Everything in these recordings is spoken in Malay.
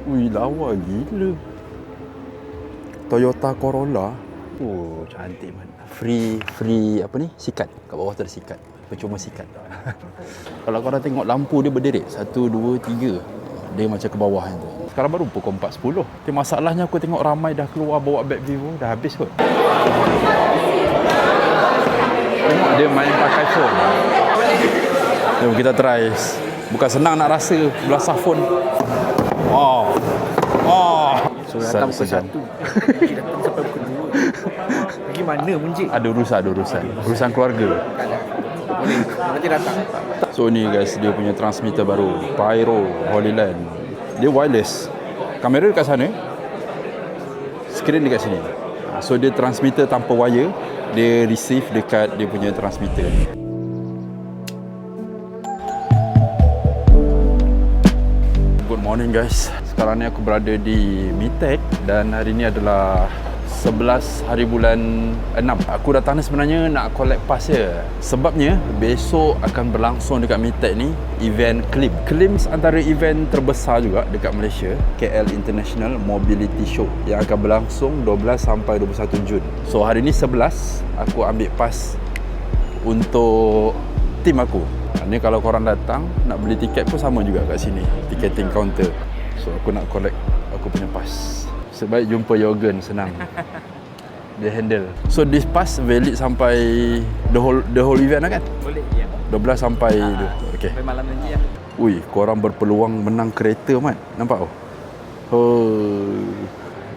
Ui, lawa gila. Toyota Corolla. Oh, cantik man. Free apa ni? Sikat. Kat bawah tu ada sikat. Percuma sikat. Kalau korang tengok lampu dia berderet 1, 2, 3. Dia macam ke bawah tu. Sekarang baru pukul 4.10. Okay, masalahnya aku tengok ramai dah keluar bawa beg Vivo. Dah habis kot. Tengok dia main pakai phone. Jom kita try. Bukan senang nak rasa belasah phone. So datang pukul 1. Pergi datang sampai pukul 2. Pergi mana Munjik? Ada urusan keluarga. Boleh. Nanti datang. So ni guys, dia punya transmitter baru Pyro Holy Land. Dia wireless. Kamera dekat sana, skrin dekat sini. So dia transmitter tanpa wire. Dia receive dekat dia punya transmitter. Good morning guys. Sekarang ni aku berada di Mitek dan hari ni adalah 11 hari bulan 6. Aku datang ni sebenarnya nak collect pass je. Sebabnya besok akan berlangsung dekat Mitek ni event KLIM. KLIM antara event terbesar juga dekat Malaysia, KL International Mobility Show, yang akan berlangsung 12 sampai 21 Jun. So hari ni 11 aku ambil pass untuk tim aku. Ni kalau korang datang nak beli tiket pun sama juga kat sini, ticketing counter. So aku nak collect aku punya pass. Sebaik jumpa Jorgen, senang. Dia handle. So this pass valid sampai the whole event lah kan? Boleh, ya. 12 sampai okey. Sampai malam nanti ya. Ui, korang berpeluang menang kereta mat. Nampak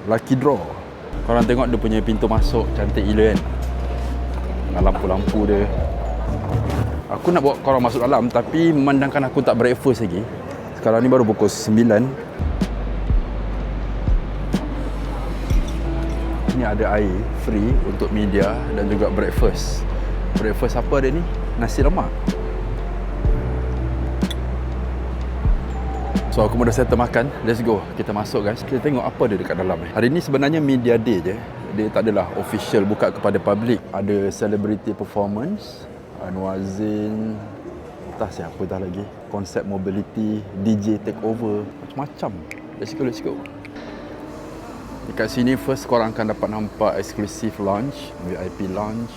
lucky draw. Korang tengok dia punya pintu masuk cantik gila kan? Dengan lampu-lampu dia. Aku nak bawa korang masuk dalam tapi memandangkan aku tak breakfast lagi. Sekarang ni baru pukul 9. Ni ada air free untuk media dan juga breakfast. Breakfast apa ada ni? Nasi lemak. So aku dah settle makan. Let's go. Kita masuk guys. Kita tengok apa dia dekat dalam ni. Hari ni sebenarnya media day je. Dia tak adalah official buka kepada public. Ada celebrity performance, Anwar Zain, entah siapa dah lagi. Konsep mobility, DJ take over, macam-macam. Let's go. Dekat sini first korang akan dapat nampak exclusive lounge, VIP lounge.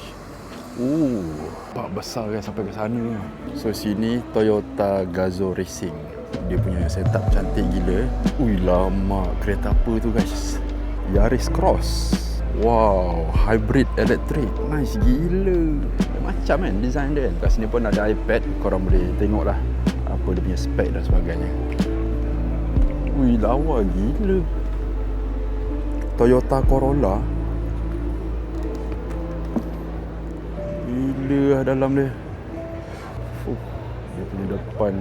Pak besar kan sampai ke sana. So sini Toyota Gazoo Racing. Dia punya setup cantik gila. Ui, lama kereta apa tu guys? Yaris Cross. Wow, hybrid electric. Nice gila. Macam kan design dia kan. Kat sini pun ada iPad. Korang boleh tengok lah apa dia punya spek dan sebagainya. Ui, lawa gila. Toyota Corolla. Gila dalam dia. Dia punya depan.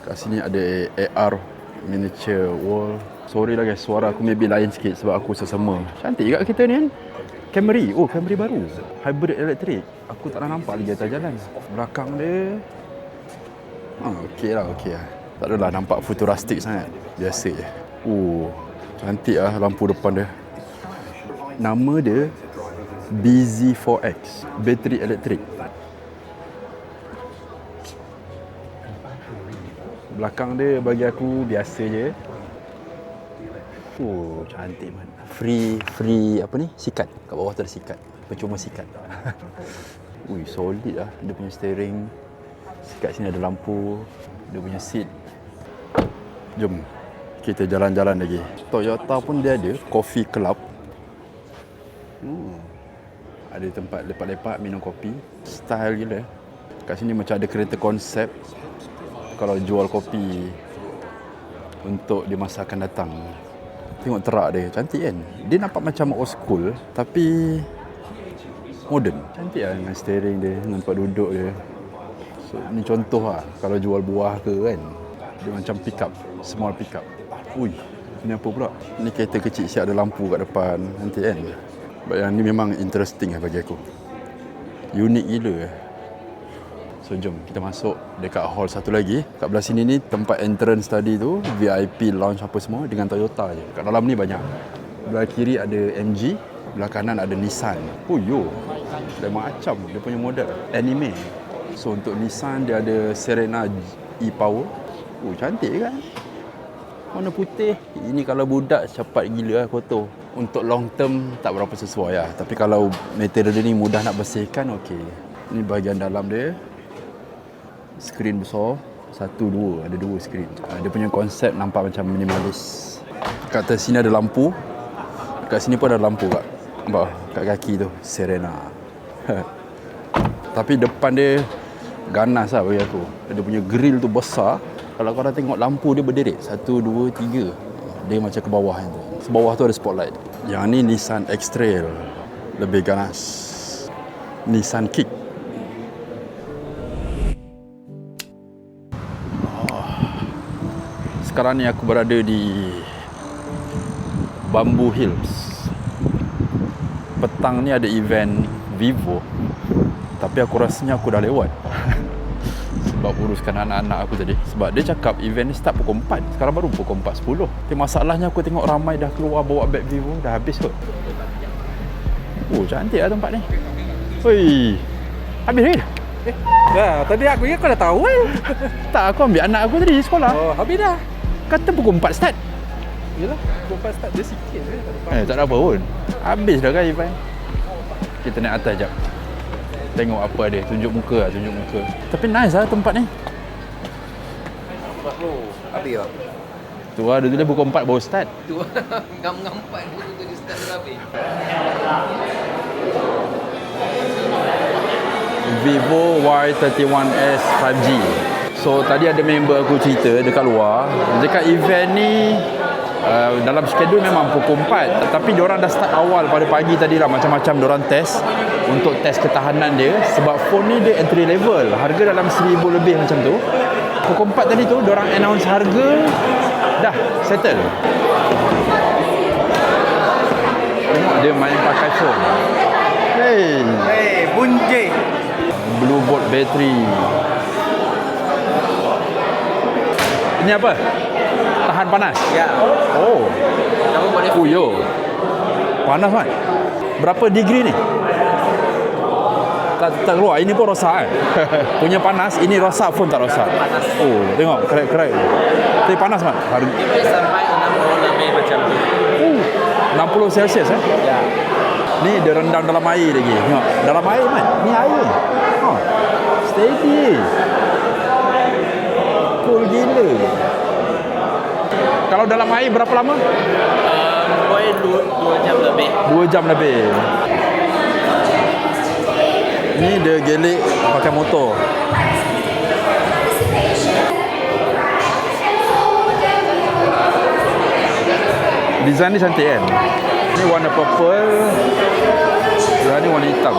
Kat sini ada AR miniature wall. Sorry lah guys, suara aku maybe lain sikit sebab aku sesama. Cantik juga kita ni kan. Camry. Camry baru. Hybrid electric. Aku tak nak nampak lagi atas jalan. Belakang dia okey lah. Tak adalah nampak futuristik sangat. Biasa je. Cantik lah lampu depan dia. Nama dia BZ4X, bateri elektrik. Belakang dia bagi aku biasa je. Cantik man. Free apa ni? Sikat. Kat bawah tu ada sikat. Percuma sikat. Ui, solid lah dia punya steering. Kat sini ada lampu. Dia punya seat. Jom kita jalan-jalan lagi. Toyota pun dia ada coffee club. Ada tempat lepak-lepak minum kopi. Style gila. Kat sini macam ada kereta konsep kalau jual kopi untuk di masa akan datang. Tengok terak dia, cantik kan? Dia nampak macam old school tapi modern. Cantik lah dengan steering dia, nampak duduk dia. So ni contoh lah kalau jual buah ke kan. Dia macam pickup, small pickup. Ui, ni apa pula? Ni kereta kecil siap ada lampu kat depan. Nanti kan? Yang ni memang interesting lah bagi aku. Unik gila. So jom kita masuk dekat hall satu lagi. Kat belah sini ni tempat entrance tadi tu, VIP lounge apa semua dengan Toyota je. Kat dalam ni banyak. Belah kiri ada MG, belah kanan ada Nissan. Dia macam dia punya model anime. So untuk Nissan dia ada Serena e-Power. Cantik kan? Warna putih. Ini kalau budak cepat gila lah kotor. Untuk long term tak berapa sesuai lah. Tapi kalau material dia ni mudah nak bersihkan, okey. Ini bahagian dalam dia. Skrin besar. 1, 2. Ada 2 skrin. Dia punya konsep nampak macam minimalis. Kat atas sini ada lampu. Kat sini pun ada lampu kat bawah. Kat kaki tu. Serena. Tapi depan dia ganas lah bagi aku. Dia punya grill tu besar. Kalau korang tengok lampu dia berderet 1, 2, 3. Dia macam ke bawah tu. Sebawah tu ada spotlight. Yang ni Nissan X-Trail. Lebih ganas. Nissan Kick. Sekarang ni aku berada di Bamboo Hills. Petang ni ada event Vivo. Tapi aku rasanya aku dah lewat. Sebab uruskan anak-anak aku tadi. Sebab dia cakap event ni start pukul 4. Sekarang baru pukul 4.10. Tapi masalahnya aku tengok ramai dah keluar bawa beg Vivo. Dah habis kot. Oh, cantik lah tempat ni. Oi, habis ni? Dah, tadi aku ingat kau dah tahu kan? Tak, aku ambil anak aku tadi di sekolah. Oh, habis dah. Kata pukul 4 start. Yelah, pukul 4 start dia sikit je. Tak ada apa pun. Habis dah kan event. Kita naik atas jap. Tengok apa dia. Tunjuk muka lah, tunjuk muka. Tapi nice lah tempat ni. Habis lah. Tu lah, dia tulis pukul 4 baru start. Tu ngam-ngampat dulu tu dia start habis. Vivo Y31s 5G. So tadi ada member aku cerita dekat luar. Dia cakap event ni dalam schedule memang pukul 4. Tapi diorang dah start awal pada pagi tadi lah. Macam-macam diorang test. Untuk test ketahanan dia. Sebab phone ni dia entry level. Harga dalam 1,000 lebih macam tu. Pukul 4 tadi tu diorang announce harga. Dah settle. Tengok dia main pakai phone. Hey, bunje. Blue Bolt battery. Ini apa? Tahan panas? Ya. Oh. Kamu boleh Yo. Panas kan? Berapa degree ni? Tak keluar. Ini pun rosak kan? Punya panas, ini rosak pun tak rosak. Oh, tengok kerek-kerek. Tapi panas kan? dia boleh sampai 60 lebih macam tu. 60 Celsius eh? Ya. Ni dia rendam dalam air lagi. Tengok. Dalam air man. Ni air. Steady. Cool gila. Kalau dalam air berapa lama? Boleh 2 jam lebih. 2 jam lebih. Ni dia gelik pakai motor. Design ni cantik kan? Ni warna purple. Yang ni warna hitam.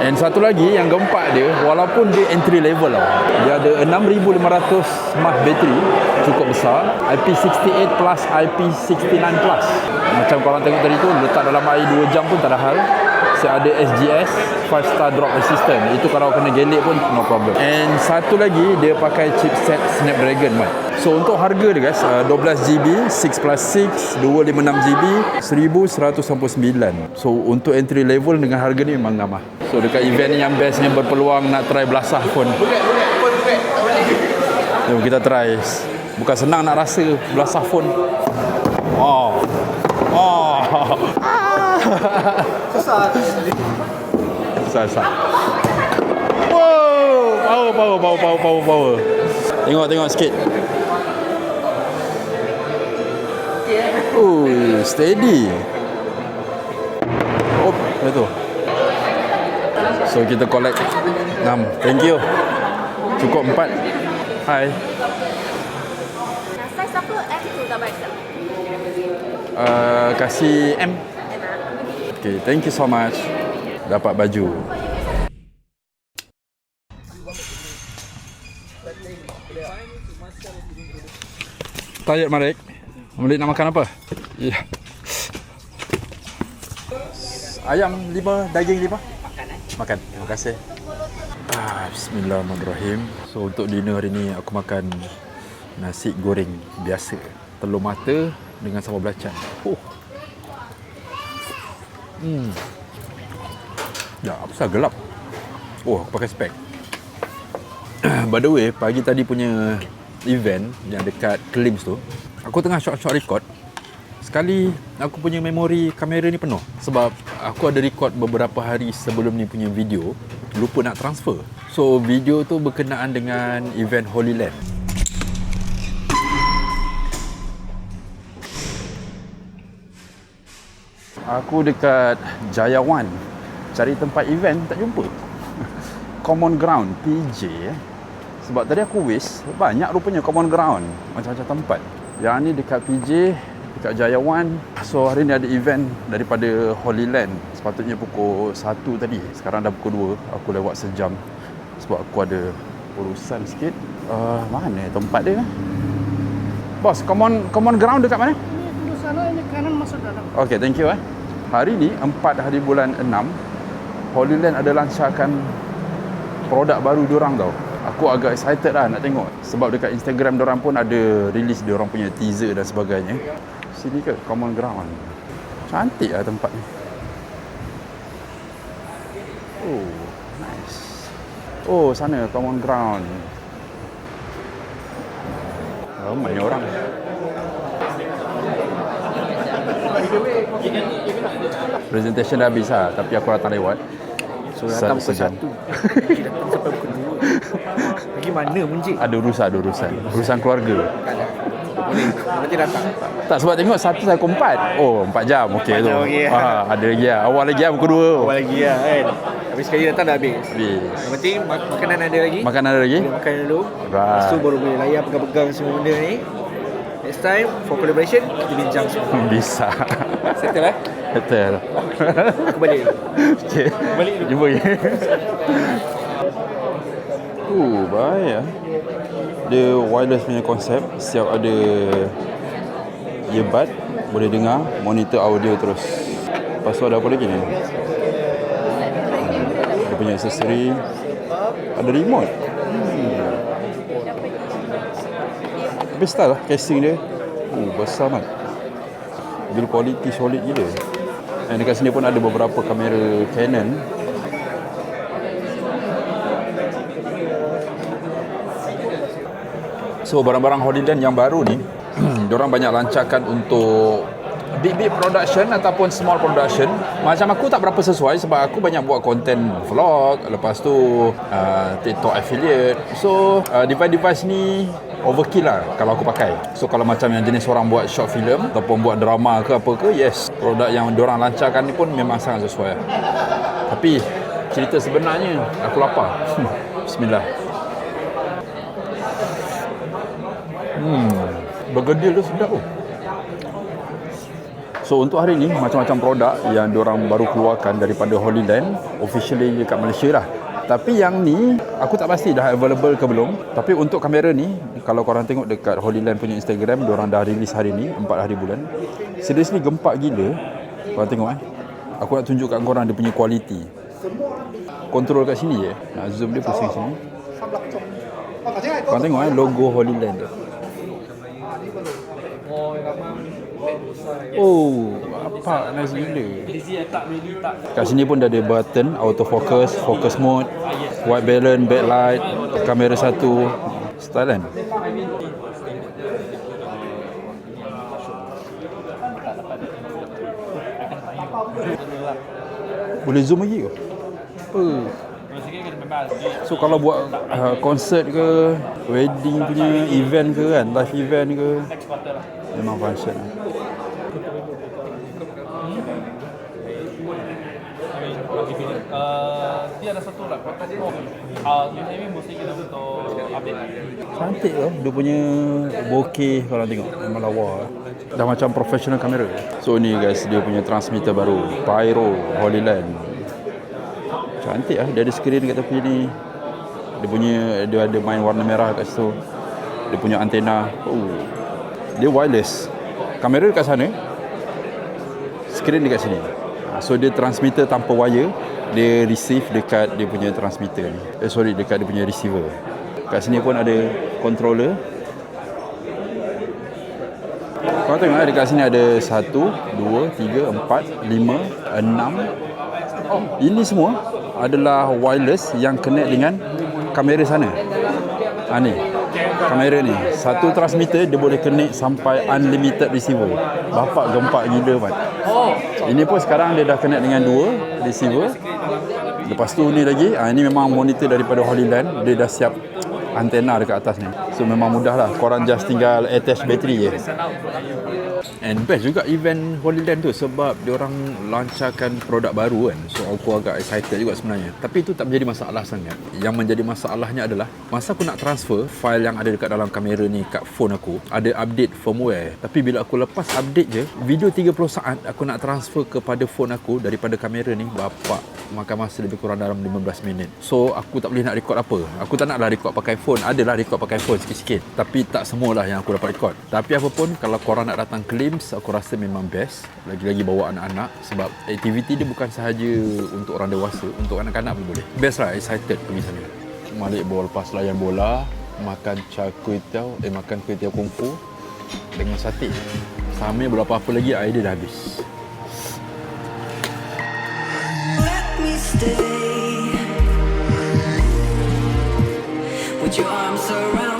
And satu lagi yang keempat dia, walaupun dia entry level lah, dia ada 6,500 mAh bateri, cukup besar, IP68 plus IP69 plus. Macam korang tengok tadi tu, letak dalam air 2 jam pun tak ada hal. Saya ada SGS 5 star drop assistant. Itu kalau kena gelik pun no problem. And satu lagi dia pakai chipset Snapdragon man. So untuk harga dia guys, 12GB 6 plus 6 256GB 1199. So untuk entry level dengan harga ni memang gamah. So dekat event ni yang bestnya berpeluang nak try belasah pun. Jom kita try. Bukan senang nak rasa belasah phone. Susah. Wow, power. Tengok sikit. Steady. Betul. So kita collect 6. Thank you. Cukup 4. Hai. Size apa? M tu double XL. Kasih M. Okay, thank you so much. Dapat baju. Tired Marek. Malik nak makan apa? Ya. Ayam 5, daging 5. Makan. Terima kasih. Bismillahirrahmanirrahim. So untuk dinner hari ni aku makan nasi goreng biasa, telur mata dengan sambal belacan. Ya, apa sah gelap. Aku pakai spek. By the way, pagi tadi punya event yang dekat Klims tu, aku tengah shot record. Sekali aku punya memori kamera ni penuh. Sebab aku ada record beberapa hari sebelum ni punya video, lupa nak transfer. So video tu berkenaan dengan event Holy Land. Aku dekat Jayawan, cari tempat event tak jumpa. Common Ground, PJ Sebab tadi aku wish, banyak rupanya common ground, macam-macam tempat. Yang ni dekat PJ, dekat Jayawan. So hari ni ada event daripada Holy Land. Sepatutnya pukul 1 tadi, sekarang dah pukul 2. Aku lewat sejam sebab aku ada urusan sikit. Mana tempat dia? Bos, common ground dekat mana? Ini duduk sana, ini kanan masuk dalam. Okay, thank you. Hari ni 4 hari bulan 6, Holy Land ada lancarkan produk baru diorang tau. Aku agak excited lah nak tengok. Sebab dekat Instagram diorang pun ada release diorang punya teaser dan sebagainya. Sini ke common ground. Cantik lah tempat ni. Oh, nice. Oh, sana common ground. Ramai orang. Presentation dah habis lah, tapi aku datang lewat. So datang pukul 1. Lagi datang sampai pukul 2. Lagi mana Munjik? Ada urusan keluarga. Boleh, nanti datang. Tak, sebab tengok 1 sampai pukul 4. Oh, 4 jam. Okey tu. Okay. Ada lagi lah. Awal lagi lah pukul 2. Awal lagi lah kan. Habis sekali datang dah habis. Habis. Yang penting makanan ada lagi. Makanan ada lagi? Boleh makan dulu. Right. Lepas tu baru boleh layan pegang-pegang semua benda ni. Next time for collaboration kita bincang semua. Bisa. Settle eh? Betul. Aku balik. Okey. Balik dulu. Jumpa lagi. Baik lah. Dia wireless punya konsep. Siap ada earbud, boleh dengar, monitor audio terus. Lepas tu ada apa lagi ni? Dia punya aksesori. Ada remote. Tapi style lah casing dia. Besar mat. Build quality solid gila. Dan dekat sini pun ada beberapa kamera Canon. So barang-barang Holy Land yang baru ni diorang banyak lancarkan untuk big production ataupun small production. Macam aku tak berapa sesuai sebab aku banyak buat konten vlog, lepas tu TikTok affiliate. So device ni overkill lah kalau aku pakai. So kalau macam yang jenis orang buat short film ataupun buat drama ke apa ke, yes, produk yang diorang lancarkan ni pun memang sangat sesuai. Tapi cerita sebenarnya aku lapar. Bismillah. Bergedil tu sedap tu. So untuk hari ni macam-macam produk yang diorang baru keluarkan daripada Holy Land, officially dekat Malaysia lah. Tapi yang ni aku tak pasti dah available ke belum. Tapi untuk kamera ni, kalau korang tengok dekat Holy Land punya Instagram, diorang dah release hari ni 4 hari bulan. Seriously gempak gila. Korang tengok aku nak tunjukkan korang dia punya quality. Kontrol kat sini je. Nak zoom dia pusing sini. Korang tengok logo Holy Land tu. Oh, apa nice gila. Kat sini pun dah ada button autofocus, focus mode, white balance, backlight, kamera 1. Style kan? Boleh zoom lagi ke? So kalau buat konsert ke, wedding punya event ke kan, live event ke, memang function lah. Dia ada satu lah. Ini mesti kita untuk update. Cantik tau, dia punya bokeh kalau tengok, memang lawa. Dah macam professional kamera. So ni guys, dia punya transmitter baru, Pyro Holy Land. Cantik lah, dia ada skrin kat tepi ni. Dia ada main warna merah kat situ. Dia punya antena. Dia wireless. Kamera dekat sana, skrin dekat sini. So dia transmitter tanpa wire, dia receive dekat dia punya transmitter ni. Dekat dia punya receiver. Kat sini pun ada controller. Korang tengok dekat sini ada 1, 2, 3, 4, 5, 6. Ini semua adalah wireless yang connect dengan kamera sana. Ni kamera ni, satu transmitter dia boleh connect sampai unlimited receiver. Bapak gempak gila Pat. Ini pun sekarang dia dah connect dengan 2 receiver. Lepas tu ni lagi, ini memang monitor daripada Holy Land. Dia dah siap antena dekat atas ni. So memang mudah lah, korang just tinggal attach bateri je. And best juga event Holy Land tu sebab diorang lancarkan produk baru kan. So aku agak excited juga sebenarnya. Tapi itu tak menjadi masalah sangat. Yang menjadi masalahnya adalah masa aku nak transfer file yang ada dekat dalam kamera ni kat phone aku, ada update firmware. Tapi bila aku lepas update je, video 30 saat aku nak transfer kepada phone aku daripada kamera ni, bapak makan masa lebih kurang dalam 15 minit. So aku tak boleh nak record apa. Aku tak naklah record pakai phone. Adalah record pakai phone sikit-sikit, tapi tak semualah yang aku dapat record. Tapi apa pun, kalau korang nak datang ke LIMS, aku rasa memang best. Lagi-lagi bawa anak-anak, sebab aktiviti dia bukan sahaja untuk orang dewasa, untuk anak-anak pun boleh. Best lah, excited pergi sana. Malik bawa lepas layan bola, makan kuih tiaw kungfu dengan sate. Sambil belum apa-apa lagi, air dia dah habis. Stay with your arms around